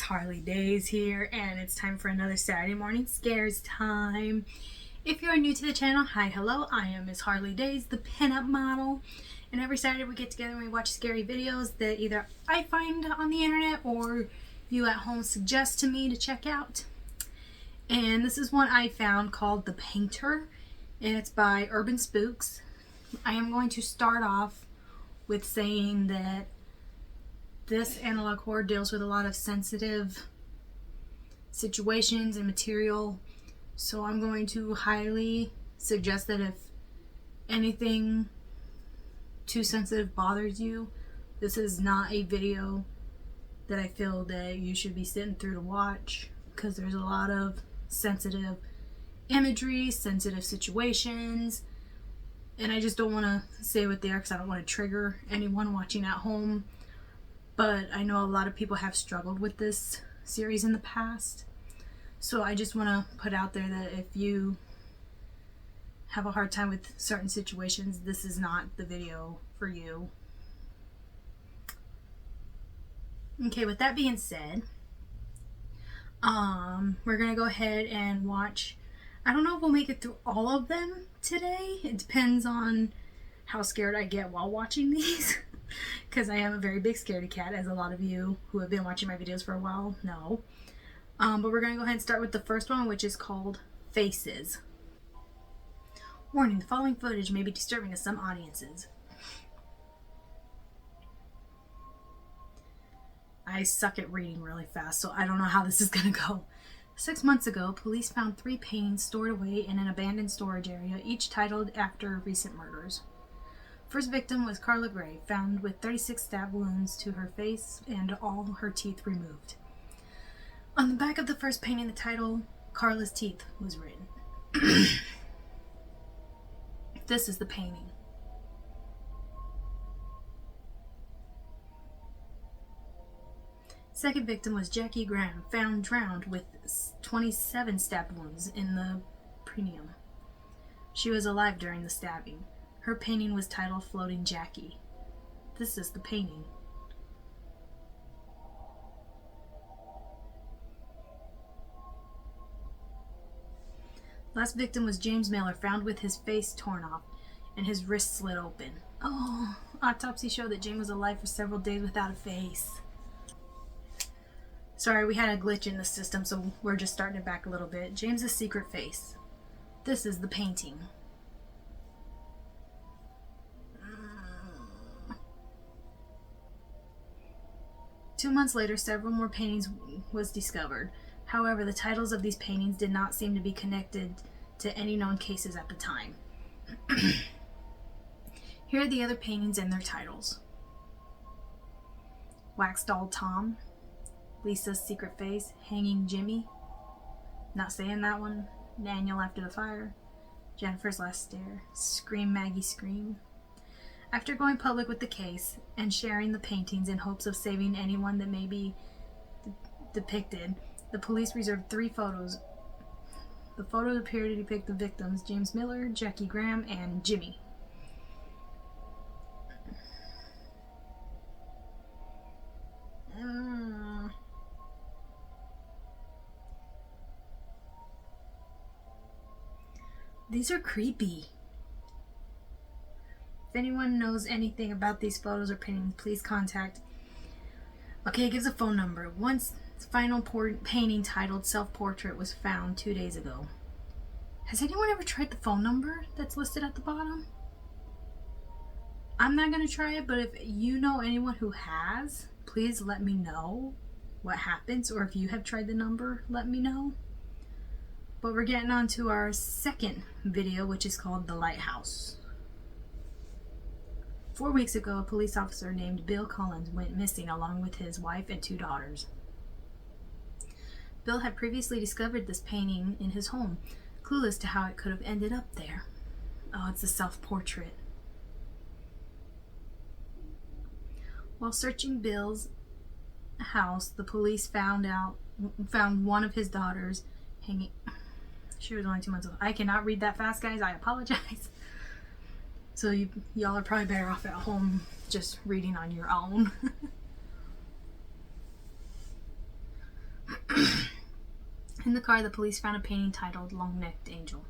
Harley Days here, and it's time for another Saturday morning scares time. If you are new to the channel, hi, hello, I am Miss Harley Days, the pinup model, and every Saturday we get together and we watch scary videos that either I find on the internet or you at home suggest to me to check out. And this is one I found called The Painter, and it's by Urbanspook. I am going to start off with saying that this analog horror deals with a lot of sensitive situations and material, so I'm going to highly suggest that if anything too sensitive bothers you, this is not a video that I feel that you should be sitting through to watch, because there's a lot of sensitive imagery, sensitive situations, and I just don't want to say what they are because I don't want to trigger anyone watching at home. But I know a lot of people have struggled with this series in the past. So I just want to put out there that if you have a hard time with certain situations, this is not the video for you. Okay, with that being said, we're going to go ahead and watch. I don't know if we'll make it through all of them today. It depends on how scared I get while watching these. Because I am a very big scaredy cat, as a lot of you who have been watching my videos for a while know. But we're going to go ahead and start with the first one, which is called Faces. Warning, the following footage may be disturbing to some audiences. I suck at reading really fast, so I don't know how this is going to go. 6 months ago, police found 3 paintings stored away in an abandoned storage area, each titled after recent murders. First victim was Carla Gray, found with 36 stab wounds to her face and all her teeth removed. On the back of the first painting, the title, Carla's Teeth, was written. This is the painting. Second victim was Jackie Graham, found drowned with 27 stab wounds in the perineum. She was alive during the stabbing. Her painting was titled Floating Jackie. This is the painting. Last victim was James Miller, found with his face torn off and his wrist slit open. Oh, autopsy showed that James was alive for several days without a face. Sorry, we had a glitch in the system, so we're just starting it back a little bit. James's secret face. This is the painting. 2 months later, several more paintings was discovered. However, the titles of these paintings did not seem to be connected to any known cases at the time. Here are the other paintings and their titles. Wax Doll Tom, Lisa's Secret Face, Hanging Jimmy, not saying that one, Daniel After the Fire, Jennifer's Last Stare, Scream Maggie Scream. After going public with the case and sharing the paintings in hopes of saving anyone that may be depicted, the police reserved 3 photos. The photos appear to depict the victims, James Miller, Jackie Graham, and Jimmy. These are creepy. If anyone knows anything about these photos or paintings, please contact. Okay, it gives a phone number. Once the final painting titled Self-Portrait was found 2 days ago. Has anyone ever tried the phone number that's listed at the bottom? I'm not going to try it, but if you know anyone who has, please let me know what happens, or if you have tried the number, let me know. But we're getting on to our second video, which is called The Lighthouse. 4 weeks ago, a police officer named Bill Collins went missing along with his wife and 2 daughters. Bill had previously discovered this painting in his home, clueless to how it could have ended up there. Oh, it's a self-portrait. While searching Bill's house, the police found one of his daughters hanging. She was only 2 months old. I cannot read that fast, guys. I apologize. So y'all are probably better off at home just reading on your own. In the car, the police found a painting titled Long-Necked Angel.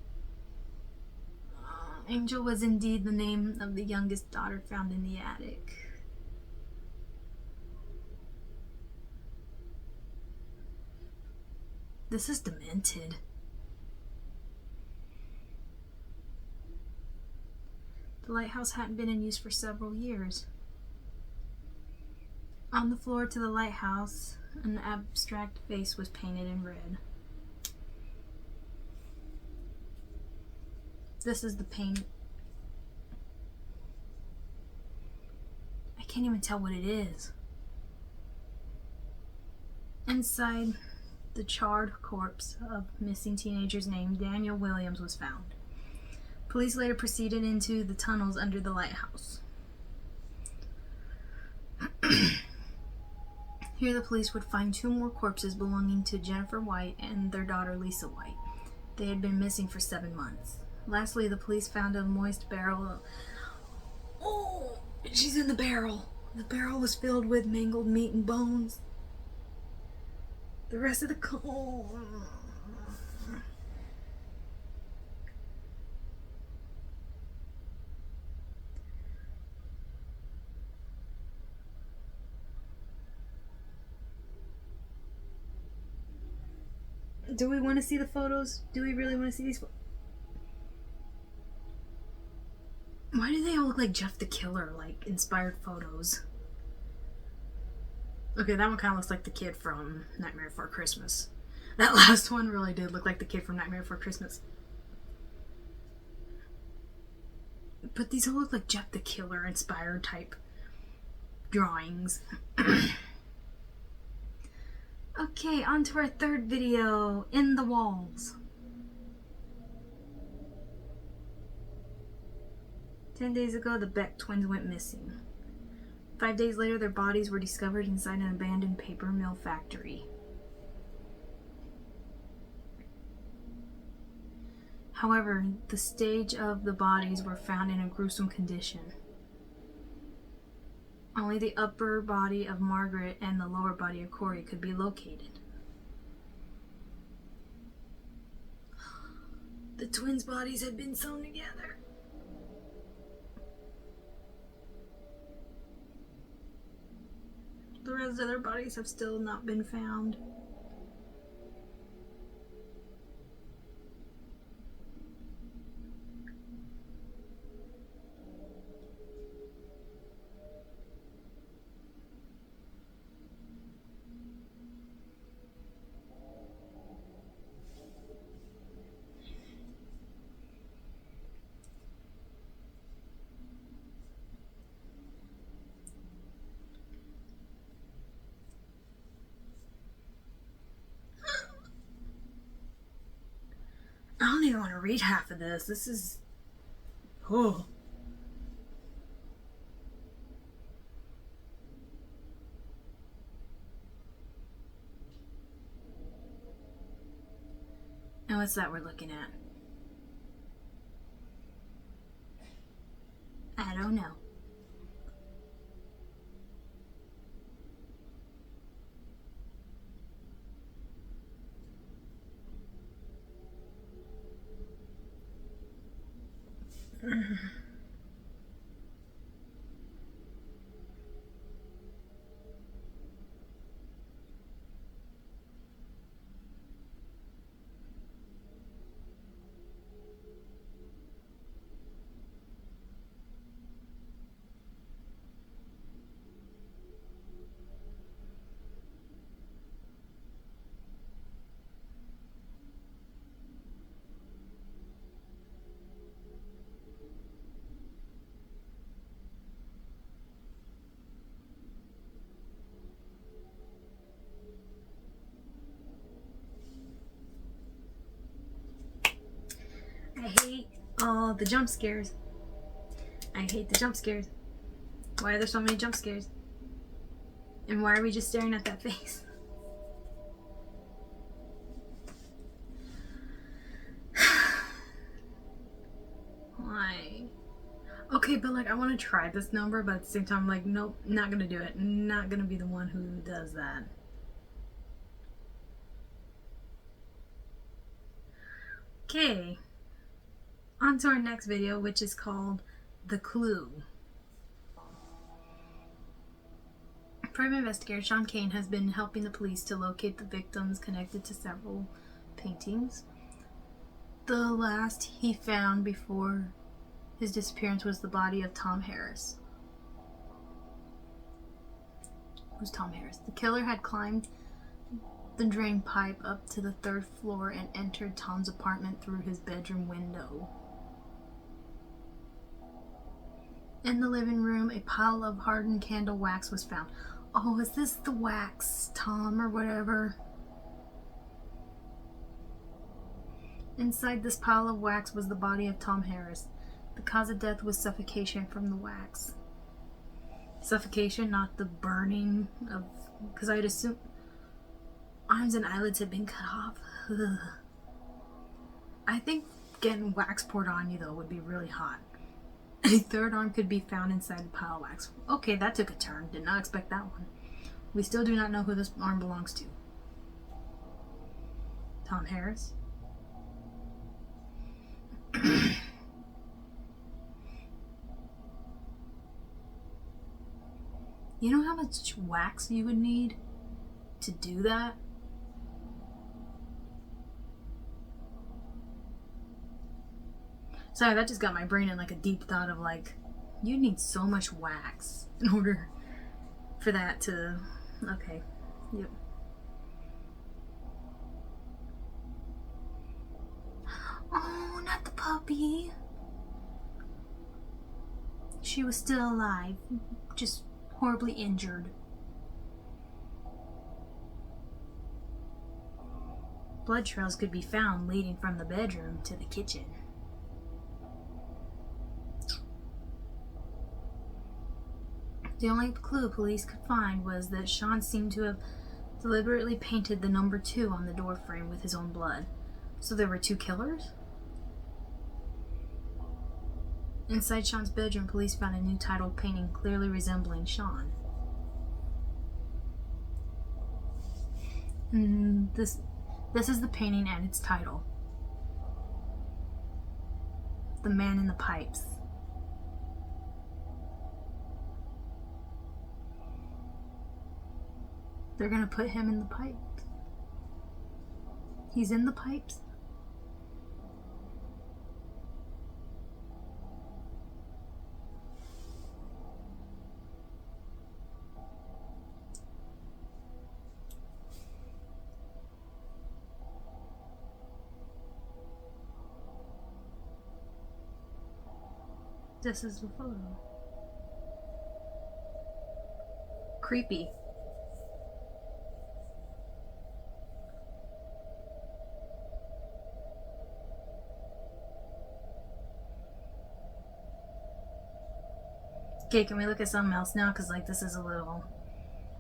Angel was indeed the name of the youngest daughter found in the attic. This is demented. The lighthouse hadn't been in use for several years. On the floor to the lighthouse, an abstract face was painted in red. This is the paint. I can't even tell what it is. Inside, the charred corpse of missing teenagers named Daniel Williams was found. Police later proceeded into the tunnels under the lighthouse. Here the police would find 2 more corpses belonging to Jennifer White and their daughter Lisa White. They had been missing for 7 months. Lastly, the police found a moist barrel. Oh, she's in the barrel. The barrel was filled with mangled meat and bones. The rest of the Do we want to see the photos? Do we really want to see these Why do they all look like Jeff the Killer, like inspired photos? Okay, that one kind of looks like the kid from Nightmare Before Christmas. That last one really did look like the kid from Nightmare Before Christmas. But these all look like Jeff the Killer inspired type drawings. Okay, on to our third video, In the Walls. 10 days ago, the Beck twins went missing. 5 days later, their bodies were discovered inside an abandoned paper mill factory. However, the stage of the bodies were found in a gruesome condition. Only the upper body of Margaret and the lower body of Corey could be located. The twins' bodies had been sewn together. The rest of their bodies have still not been found. I don't even want to read half of this. This is... Oh. And what's that we're looking at? I don't know. I hate all the jump scares. I hate the jump scares. Why are there so many jump scares? And why are we just staring at that face? Why? Okay, but like I want to try this number, but at the same time I'm like, nope, not gonna do it. Not gonna be the one who does that. Okay, on to our next video, which is called The Clue. Private investigator Sean Kane has been helping the police to locate the victims connected to several paintings. The last he found before his disappearance was the body of Tom Harris. Who's Tom Harris? The killer had climbed the drain pipe up to the 3rd floor and entered Tom's apartment through his bedroom window. In the living room, a pile of hardened candle wax was found. Oh, is this the wax, Tom, or whatever? Inside this pile of wax was the body of Tom Harris. The cause of death was suffocation from the wax. Suffocation, not the burning of... Because I'd assume arms and eyelids had been cut off. Ugh. I think getting wax poured on you, though, would be really hot. A 3rd arm could be found inside the pile of wax. Okay, that took a turn. Did not expect that one. We still do not know who this arm belongs to. Tom Harris? You know how much wax you would need to do that? Sorry, that just got my brain in like a deep thought of like, you need so much wax in order for that to... Okay, yep. Oh, not the puppy. She was still alive, just horribly injured. Blood trails could be found leading from the bedroom to the kitchen. The only clue police could find was that Sean seemed to have deliberately painted the number 2 on the door frame with his own blood. So there were 2 killers? Inside Sean's bedroom, police found a new titled painting clearly resembling Sean. This is the painting and its title. The Man in the Pipes. They're gonna put him in the pipes. He's in the pipes? This is the photo. Creepy. Okay, can we look at something else now? Because, like, this is a little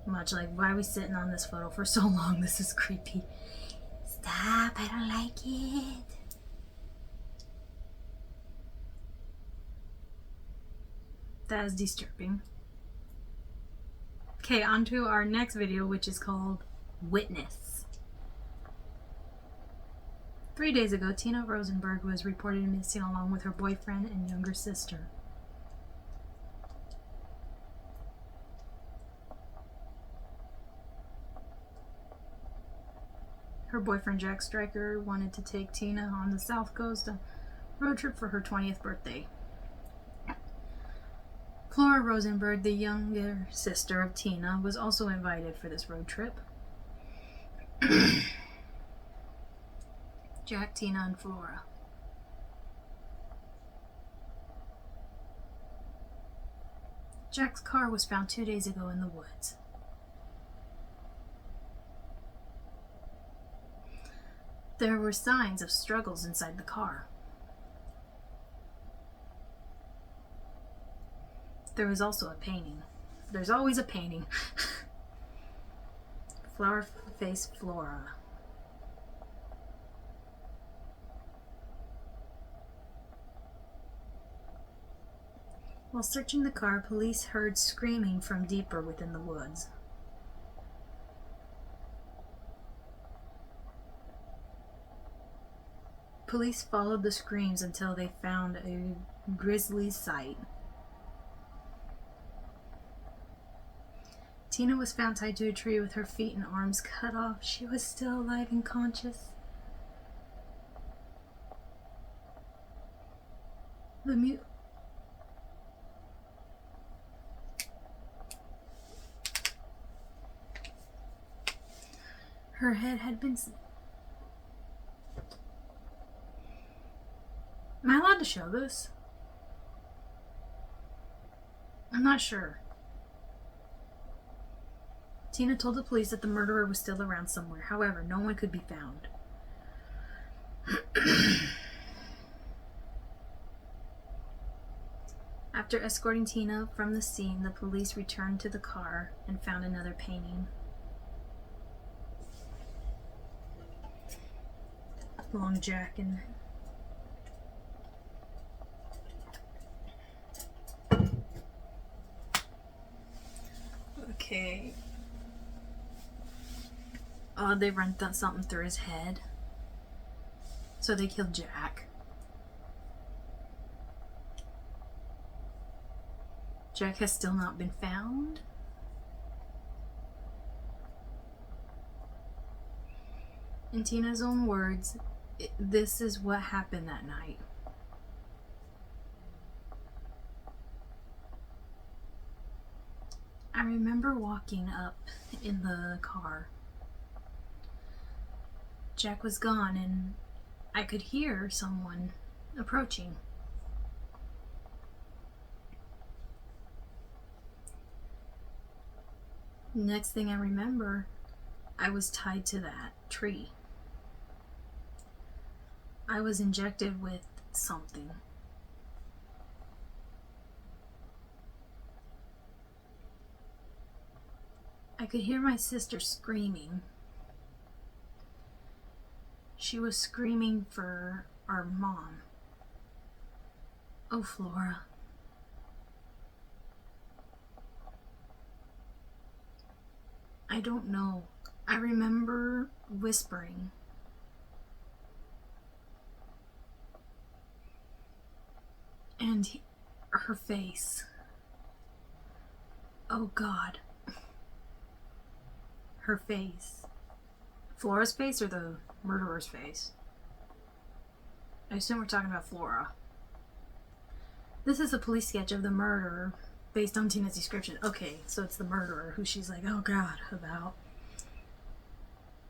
much. Like, why are we sitting on this photo for so long? This is creepy. Stop, I don't like it. That is disturbing. Okay, on to our next video, which is called Witness. 3 days ago, Tina Rosenberg was reported missing along with her boyfriend and younger sister. Her boyfriend, Jack Stryker, wanted to take Tina on the South Coast a road trip for her 20th birthday. Flora Rosenberg, the younger sister of Tina, was also invited for this road trip. Jack, Tina, and Flora. Jack's car was found 2 days ago in the woods. There were signs of struggles inside the car. There was also a painting. There's always a painting. Flower face Flora. While searching the car, police heard screaming from deeper within the woods. Police followed the screams until they found a grisly sight. Tina was found tied to a tree with her feet and arms cut off. She was still alive and conscious. Her head had been... Am I allowed to show this? I'm not sure. Tina told the police that the murderer was still around somewhere. However, no one could be found. After escorting Tina from the scene, the police returned to the car and found another painting. Long Jack and... Okay. Oh, they run something through his head. So they killed Jack. Jack has still not been found. In Tina's own words, this is what happened that night. I remember walking up in the car. Jack was gone and I could hear someone approaching. Next thing I remember, I was tied to that tree. I was injected with something. I could hear my sister screaming. She was screaming for our mom. Oh, Flora. I don't know. I remember whispering. And her face. Oh God. Her face. Flora's face or the murderer's face? I assume we're talking about Flora. This is a police sketch of the murderer based on Tina's description. Okay, so it's the murderer who she's like, oh God, about.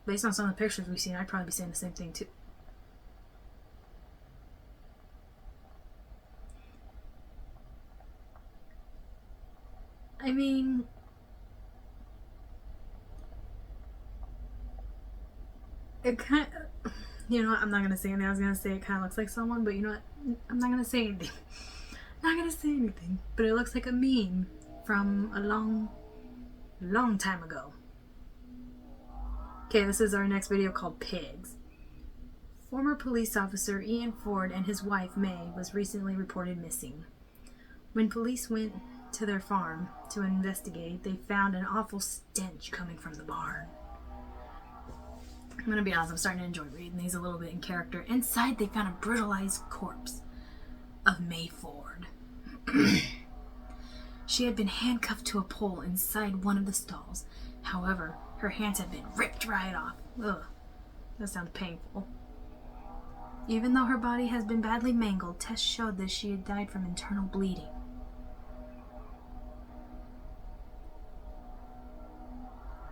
Based on some of the pictures we've seen, I'd probably be saying the same thing too. I mean, it kind of, you know what, I'm not going to say anything. I was going to say it kind of looks like someone, but you know what, I'm not going to say anything. I'm not going to say anything, but it looks like a meme from a long time ago. Okay, this is our next video called Pigs. Former police officer Ian Ford and his wife May was recently reported missing. When police went to their farm to investigate, they found an awful stench coming from the barn. I'm gonna be honest, I'm starting to enjoy reading these a little bit in character. Inside, they found a brutalized corpse of May Ford. She had been handcuffed to a pole inside one of the stalls. However, her hands had been ripped right off. Ugh, that sounds painful. Even though her body has been badly mangled, tests showed that she had died from internal bleeding.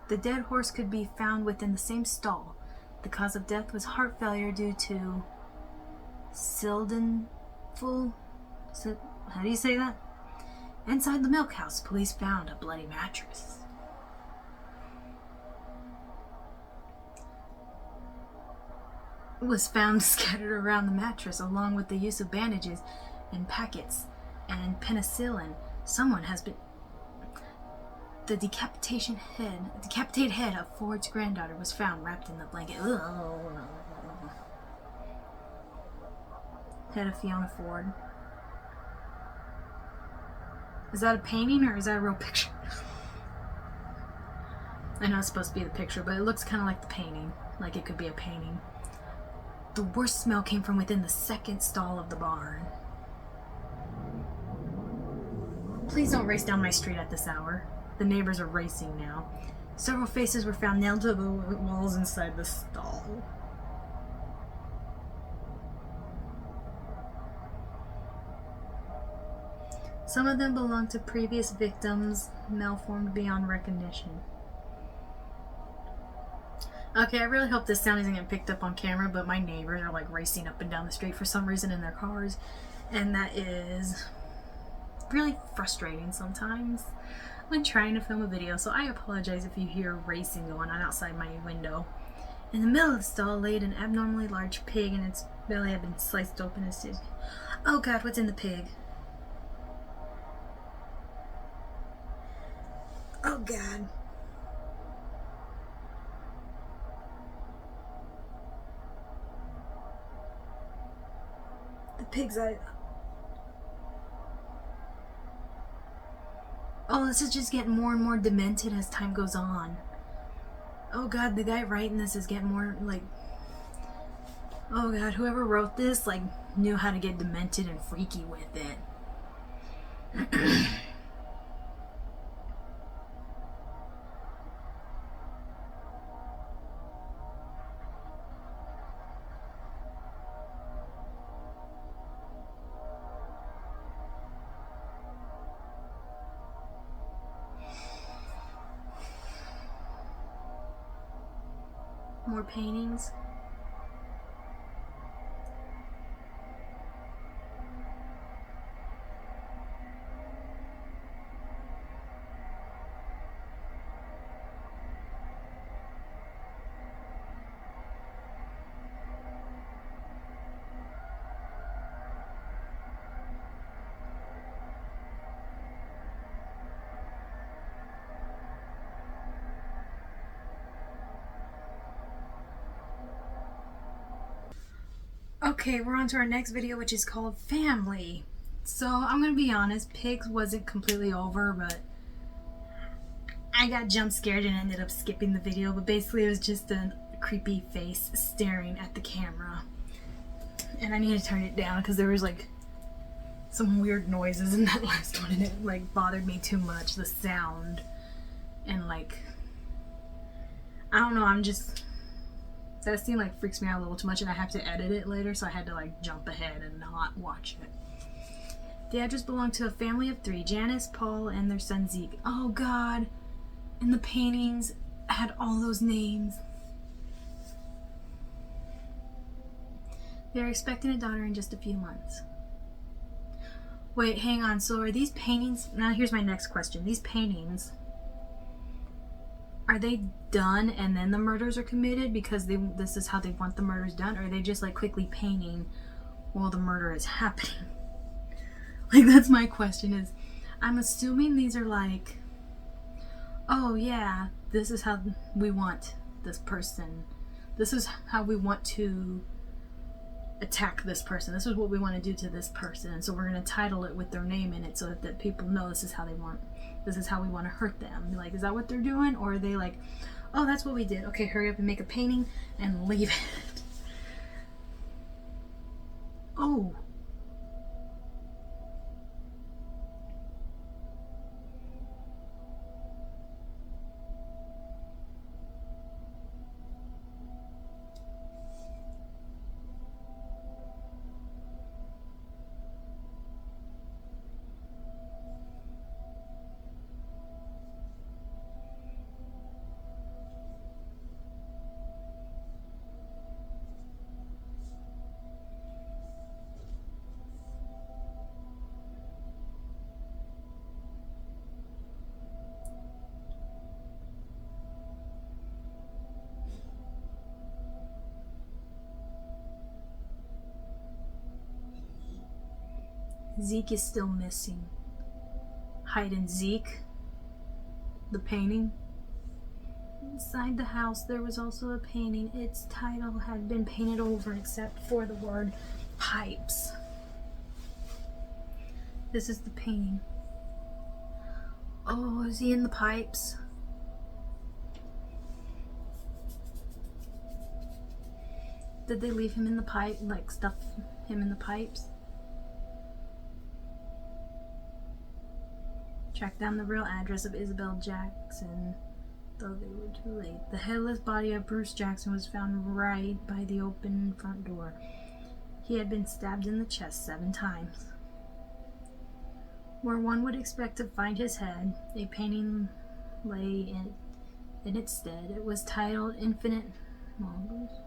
The dead horse could be found within the same stall. The cause of death was heart failure due to sildenafil. How do you say that? Inside the milk house, police found a bloody mattress. It was found scattered around the mattress, along with the use of bandages and packets and penicillin. Someone has been... The decapitated head of Ford's granddaughter was found wrapped in the blanket. Head of Fiona Ford. Is that a painting or is that a real picture? I know it's supposed to be the picture, but it looks kind of like the painting. Like it could be a painting. The worst smell came from within the second stall of the barn. Please don't race down my street at this hour. The neighbors are racing now. Several faces were found nailed to the walls inside the stall. Some of them belonged to previous victims, malformed beyond recognition. Okay, I really hope this sound isn't getting picked up on camera, but my neighbors are like racing up and down the street for some reason in their cars, and that is really frustrating sometimes when trying to film a video, so I apologize if you hear racing going on outside my window. In the middle of the stall laid an abnormally large pig, and its belly had been sliced open as did. Oh God, what's in the pig? Oh God. The pig's eye. Oh, this is just getting more and more demented as time goes on. Oh God, the guy writing this is getting more like... Oh God, whoever wrote this like knew how to get demented and freaky with it. More paintings. Okay, we're on to our next video, which is called Family. So, I'm gonna be honest, Pigs wasn't completely over, but I got jump scared and ended up skipping the video, but basically it was just a creepy face staring at the camera. And I need to turn it down because there was like some weird noises in that last one, and it like bothered me too much, the sound. And like, I don't know, that scene like freaks me out a little too much, and I have to edit it later, so I had to like jump ahead and not watch it. The address belonged to a family of 3, Janice, Paul, and their son Zeke. Oh God, and the paintings had all those names. They're expecting a daughter in just a few months. Wait, hang on, so are these paintings, now here's my next question, these paintings, are they done and then the murders are committed because this is how they want the murders done, or are they just like quickly painting while the murder is happening? Like, that's my question. Is I'm assuming these are like, oh yeah, this is how we want this person, this is how we want to attack this person, this is what we want to do to this person, and so we're going to title it with their name in it so that people know this is how we want to hurt them. Like, is that what they're doing, or are they like, oh, that's what we did, okay, hurry up and make a painting and leave it? Oh, Zeke is still missing. Hide and Zeke, the painting. Inside the house there was also a painting. Its title had been painted over except for the word pipes. This is the painting. Oh, is he in the pipes? Did they leave him in the pipe, like stuff him in the pipes? Track down the real address of Isabel Jackson, though they were too late. The headless body of Bruce Jackson was found right by the open front door. He had been stabbed in the chest 7 times. Where one would expect to find his head, a painting lay in its stead. It was titled Infinite Mongoose.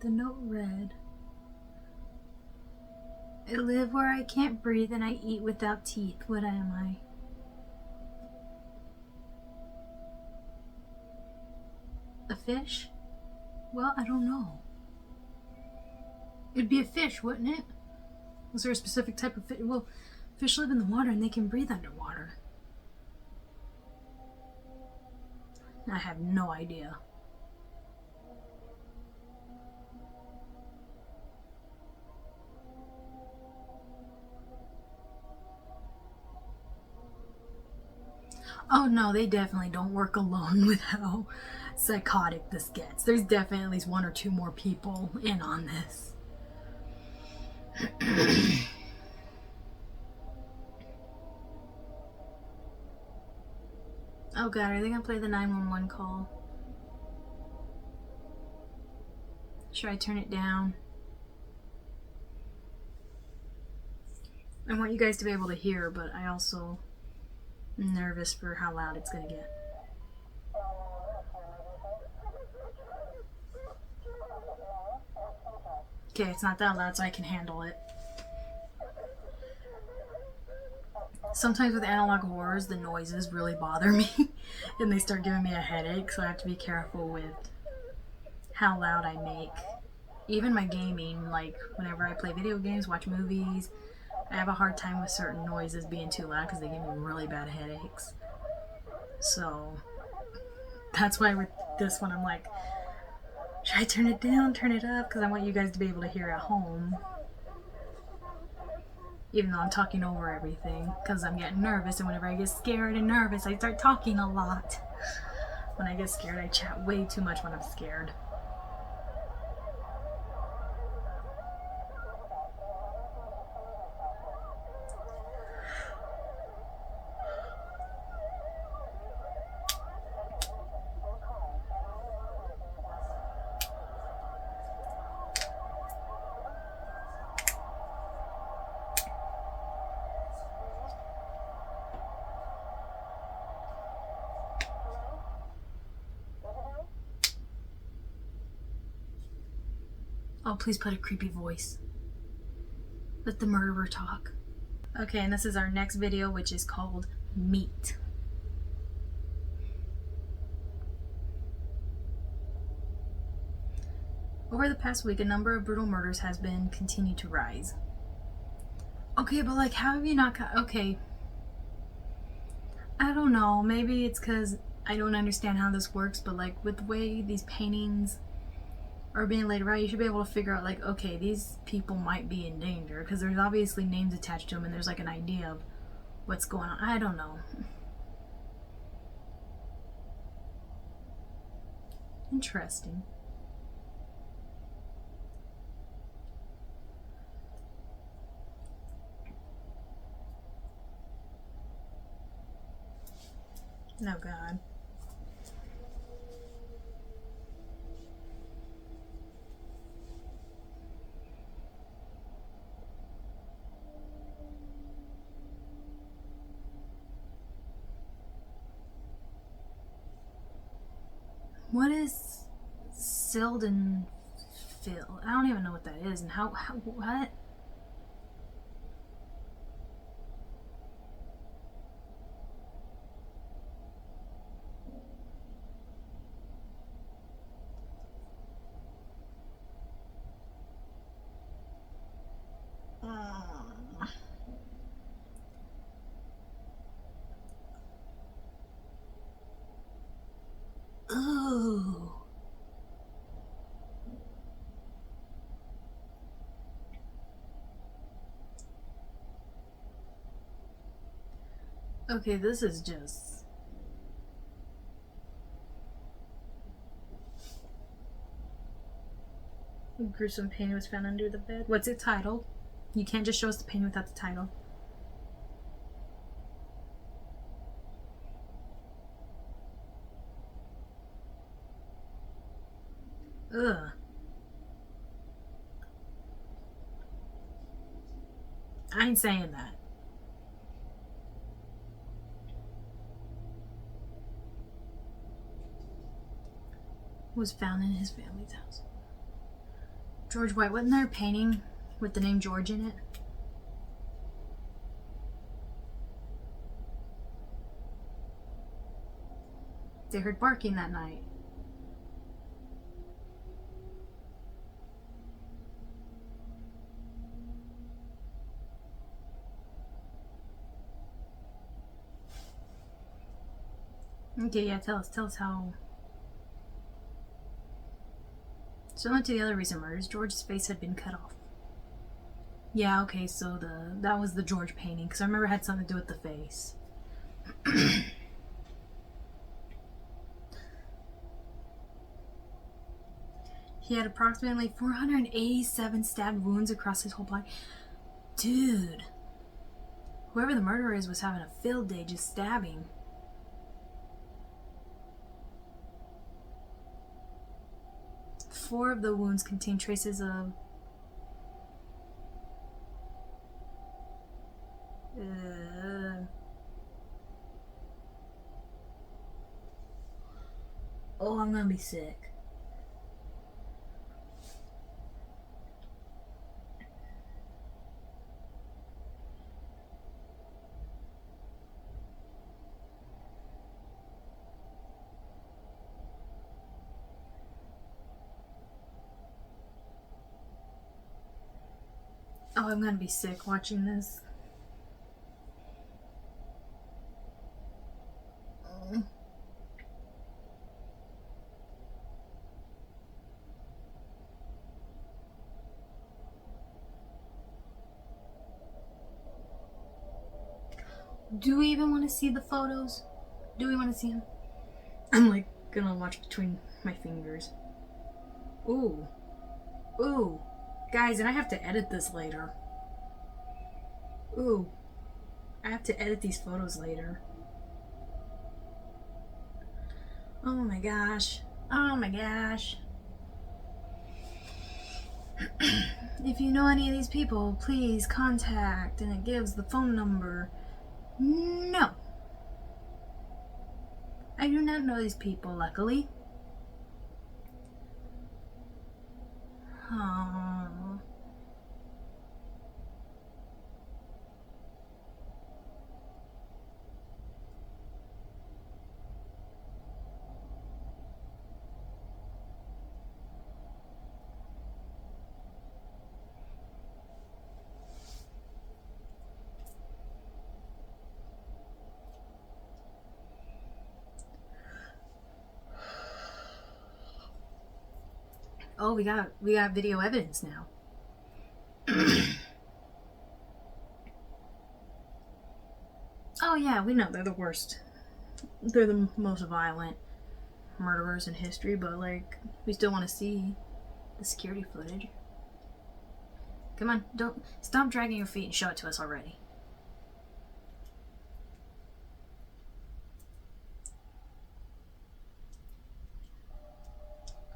The note read, I live where I can't breathe and I eat without teeth. What am I? A fish? Well, I don't know. It'd be a fish, wouldn't it? Was there a specific type of fish? Well, fish live in the water and they can breathe underwater. I have no idea. Oh no, they definitely don't work alone with how psychotic this gets. There's definitely at least 1 or 2 more people in on this. Oh god, are they gonna play the 911 call? Should I turn it down? I want you guys to be able to hear, but I also am nervous for how loud it's gonna get. Okay, it's not that loud, so I can handle it. Sometimes with analog horrors, the noises really bother me, and they start giving me a headache, so I have to be careful with how loud I make. Even my gaming, like whenever I play video games, watch movies, I have a hard time with certain noises being too loud because they give me really bad headaches. So that's why with this one I'm like, should I turn it down, turn it up? Because I want you guys to be able to hear at home. Even though I'm talking over everything because I'm getting nervous, and whenever I get scared and nervous, I start talking a lot. When I get scared, I chat way too much when I'm scared. Oh, please put a creepy voice. Let the murderer talk. Okay, and this is our next video, which is called Meat. Over the past week, a number of brutal murders has been continued to rise. Okay, but like, how have you not got... Okay. I don't know. Maybe it's because I don't understand how this works, but like, with the way these paintings are being laid around, you should be able to figure out, like, okay, these people might be in danger, because there's obviously names attached to them, and there's like an idea of what's going on. I don't know. Interesting. Oh god. What is Sildenfil? I don't even know what that is, and how what? Okay, this is just... gruesome painting was found under the bed. What's it titled? You can't just show us the painting without the title. Ugh. I ain't saying that. Was found in his family's house. George White. Wasn't there a painting with the name George in it? They heard barking that night. Okay, yeah, tell us how... Similar to the other recent murders, George's face had been cut off. Yeah, okay, so that was the George painting, because I remember it had something to do with the face. He had approximately 487 stab wounds across his whole body. Dude. Whoever the murderer is was having a field day just stabbing. Four of the wounds contain traces of... Oh, I'm gonna be sick. Oh, I'm gonna be sick watching this. Do we even want to see the photos? Do we want to see them? I'm like gonna watch between my fingers. Ooh. Ooh. Guys, and I have to edit this later. Ooh. I have to edit these photos later. Oh my gosh. Oh my gosh. If you know any of these people, please contact, and it gives the phone number. No. I do not know these people, luckily. Oh. Oh, we got video evidence now. Oh yeah, we know they're the worst. They're the most violent murderers in history, but like, we still want to see the security footage. Come on, don't stop dragging your feet and show it to us already.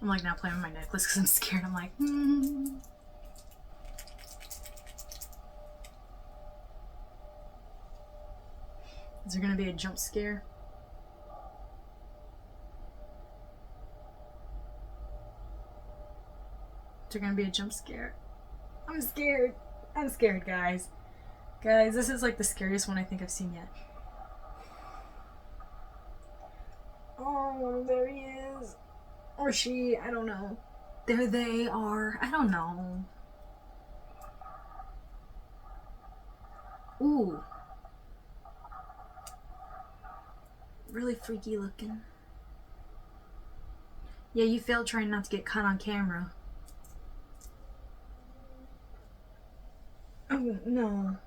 I'm like now playing with my necklace because I'm scared. I'm like, Is there gonna be a jump scare? Is there gonna be a jump scare? I'm scared. I'm scared, guys. Guys, this is like the scariest one I think I've seen yet. Oh, there he is. Or she, I don't know. There they are. I don't know. Ooh. Really freaky looking. Yeah, you failed trying not to get caught on camera. Oh, no.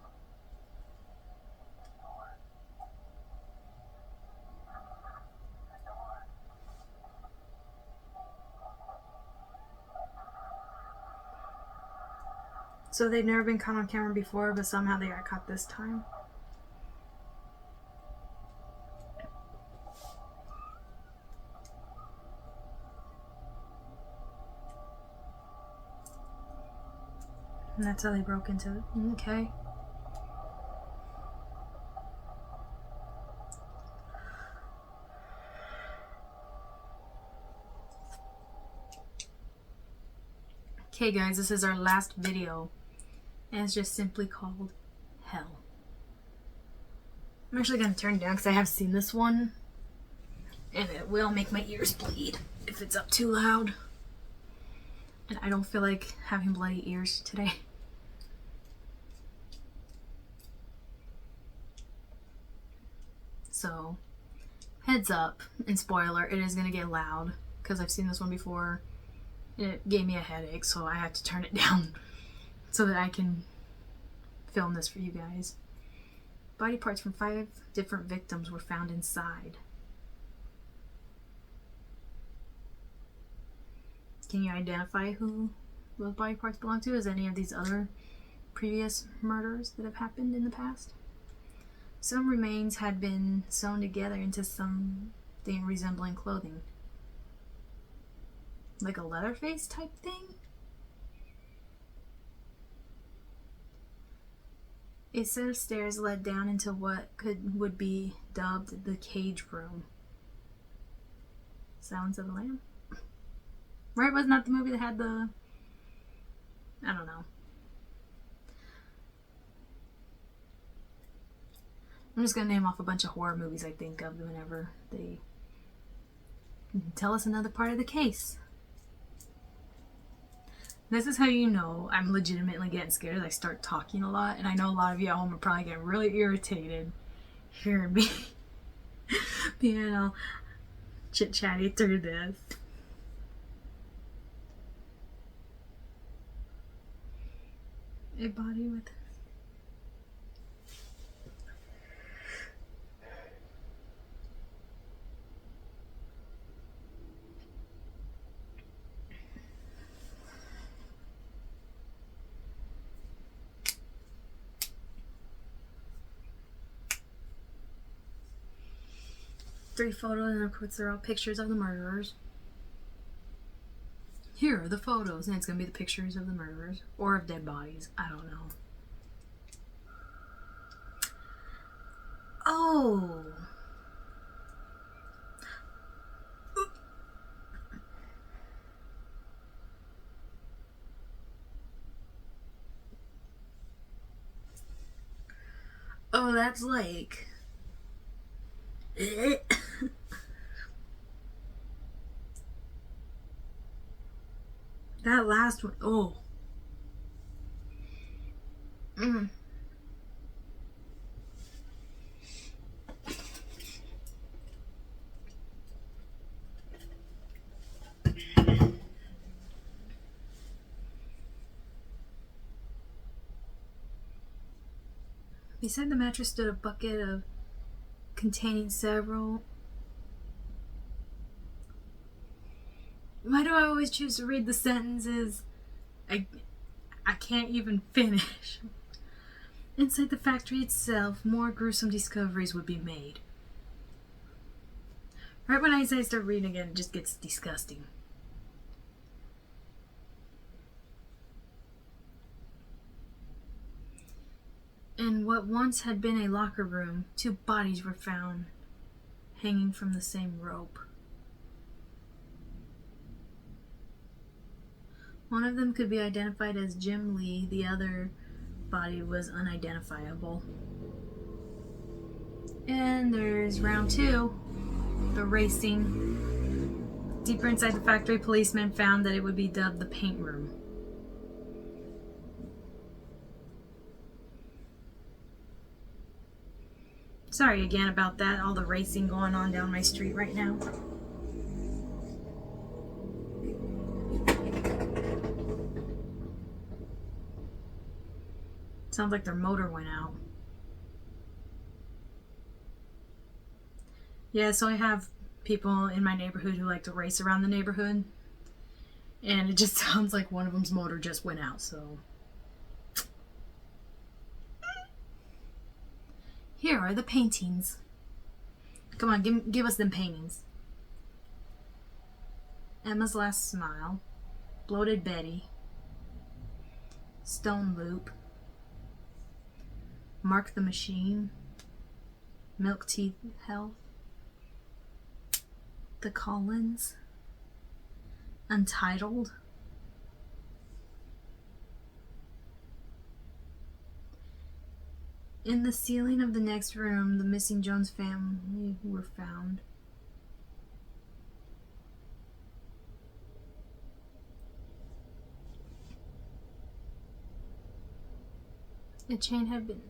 So they'd never been caught on camera before, but somehow they got caught this time. And that's how they broke into it. Okay. Okay guys, this is our last video. And it's just simply called Hell. I'm actually going to turn it down because I have seen this one. And it will make my ears bleed if it's up too loud. And I don't feel like having bloody ears today. So, heads up, and spoiler, it is going to get loud. Because I've seen this one before. It gave me a headache, so I had to turn it down so that I can film this for you guys. Body parts from 5 different victims were found inside. Can you identify who those body parts belong to? Is any of these other previous murders that have happened in the past? Some remains had been sewn together into something resembling clothing. Like a Leatherface type thing? A set of stairs led down into what would be dubbed the cage room. Sounds of the Lamb? Right, wasn't that the movie that had the... I don't know. I'm just gonna name off a bunch of horror movies I think of whenever they tell us another part of the case. This is how you know I'm legitimately getting scared as I start talking a lot. And I know a lot of you at home are probably getting really irritated hearing me being all chit-chatty through this. A body with... Three photos, and of course they're all pictures of the murderers. Here are the photos, and it's going to be the pictures of the murderers. Or of dead bodies. I don't know. Oh! Oh, that's like... That last one, oh. Beside the mattress stood a bucket of containing several... Why do I always choose to read the sentences? I can't even finish. Inside the factory itself, more gruesome discoveries would be made. Right when I say start reading again, it just gets disgusting. In what once had been a locker room, 2 bodies were found hanging from the same rope. One of them could be identified as Jim Lee, the other body was unidentifiable. And there's round 2, the racing. Deeper inside the factory, policemen found that it would be dubbed the paint room. Sorry again about that, all the racing going on down my street right now. Sounds like their motor went out. Yeah, so I have people in my neighborhood who like to race around the neighborhood. And it just sounds like one of them's motor just went out, so... Here are the paintings. Come on, give us them paintings. Emma's Last Smile, Bloated Betty, Stone Loop, Mark the Machine, Milk Teeth Health, The Collins, Untitled, in the ceiling of the next room, the missing Jones family were found. A chain had been...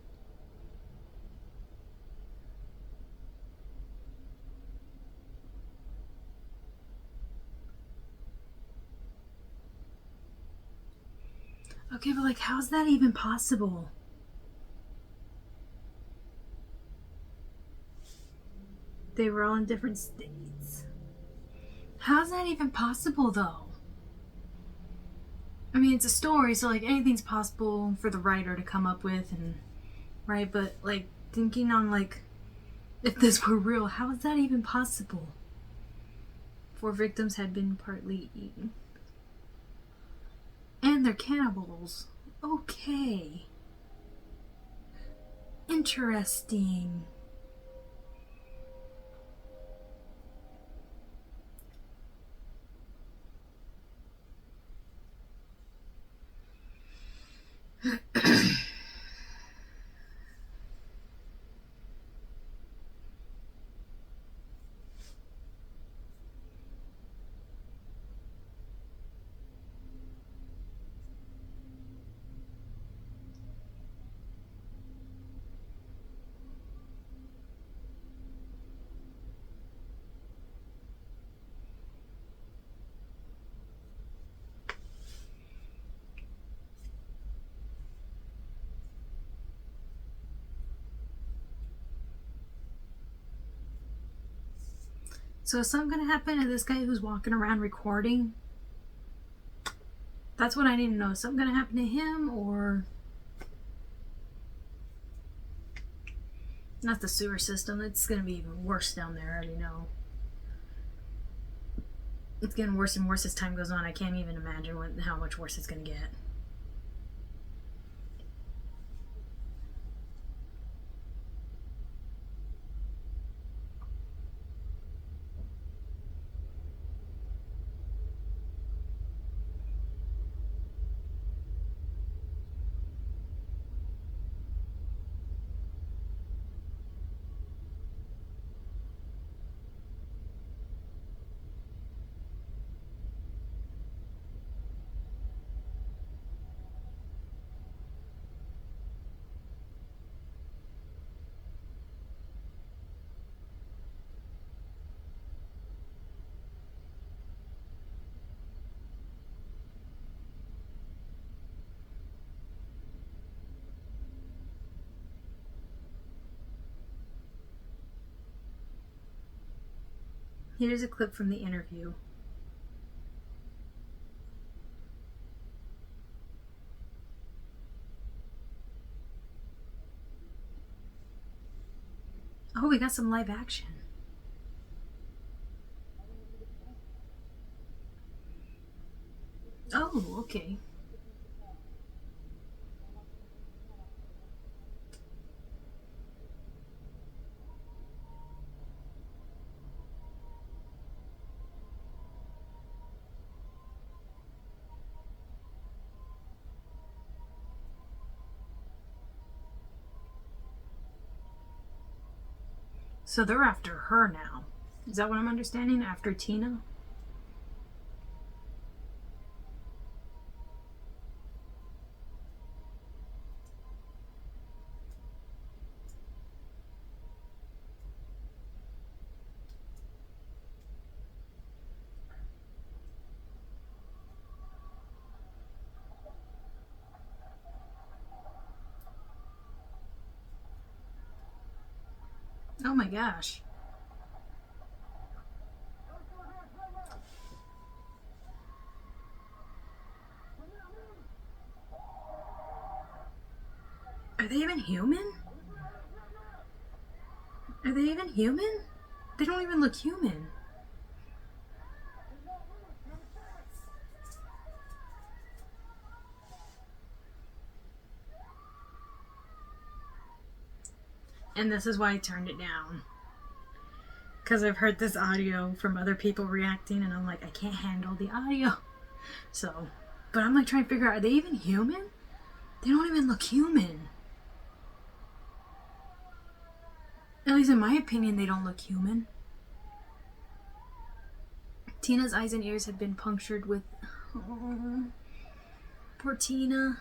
Okay, but like, how's that even possible? They were all in different states. How's that even possible, though? I mean, it's a story, so like anything's possible for the writer to come up with, and right? But like thinking on like if this were real, how is that even possible? 4 victims had been partly eaten, and they're cannibals. Okay, interesting. So is something gonna happen to this guy who's walking around recording? That's what I need to know. Is something gonna happen to him, or not the sewer system? It's gonna be even worse down there. I already know. It's getting worse and worse as time goes on. I can't even imagine how much worse it's gonna get. Here's a clip from the interview. Oh, we got some live action. Oh, okay. So they're after her now. Is that what I'm understanding? After Tina? Oh my gosh. Are they even human? Are they even human? They don't even look human. And this is why I turned it down. Because I've heard this audio from other people reacting, and I'm like, I can't handle the audio. So, but I'm like trying to figure out, are they even human? They don't even look human. At least in my opinion, they don't look human. Tina's eyes and ears have been punctured with... Oh, poor Tina.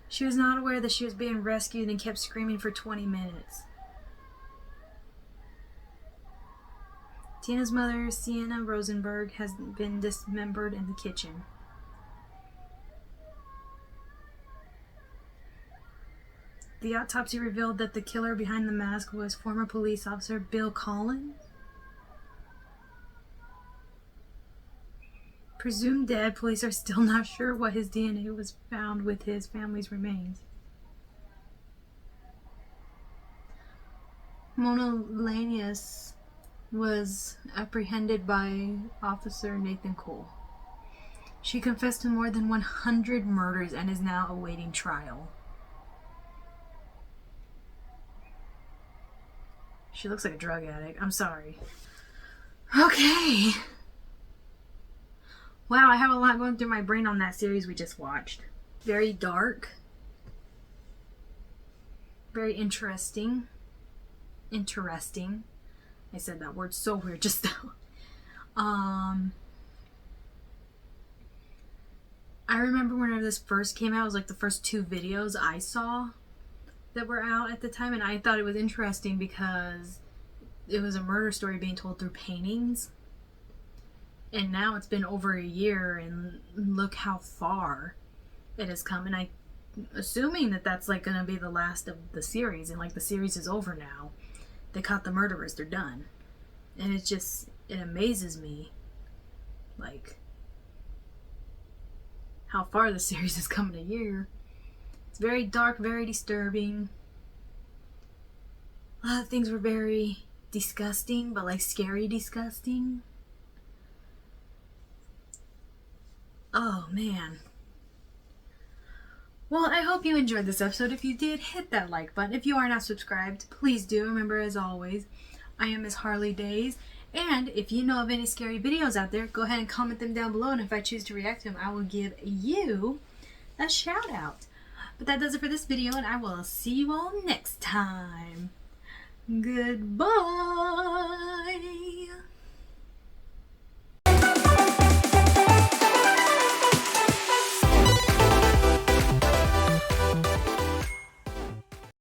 She was not aware that she was being rescued and kept screaming for 20 minutes. Tina's mother, Sienna Rosenberg, has been dismembered in the kitchen. The autopsy revealed that the killer behind the mask was former police officer Bill Collins. Presumed dead, police are still not sure what his DNA was found with his family's remains. Mona Lanius was apprehended by Officer Nathan Cole. She confessed to more than 100 murders and is now awaiting trial. She looks like a drug addict. I'm sorry. Okay. Wow, I have a lot going through my brain on that series we just watched. Very dark. Very interesting. Interesting. I said that word so weird just now. I remember whenever this first came out, it was like the first 2 videos I saw that were out at the time, and I thought it was interesting because it was a murder story being told through paintings. And now it's been over a year, and look how far it has come. And I'm assuming that that's like going to be the last of the series, and like the series is over now. They caught the murderers, they're done. And it amazes me, like, how far the series has come in a year. It's very dark, very disturbing. A lot of things were very disgusting, but like scary disgusting. Oh man. Well, I hope you enjoyed this episode. If you did, hit that like button. If you are not subscribed, please do. Remember, as always, I am Miss Harley Days. And if you know of any scary videos out there, go ahead and comment them down below. And if I choose to react to them, I will give you a shout out. But that does it for this video, and I will see you all next time. Goodbye.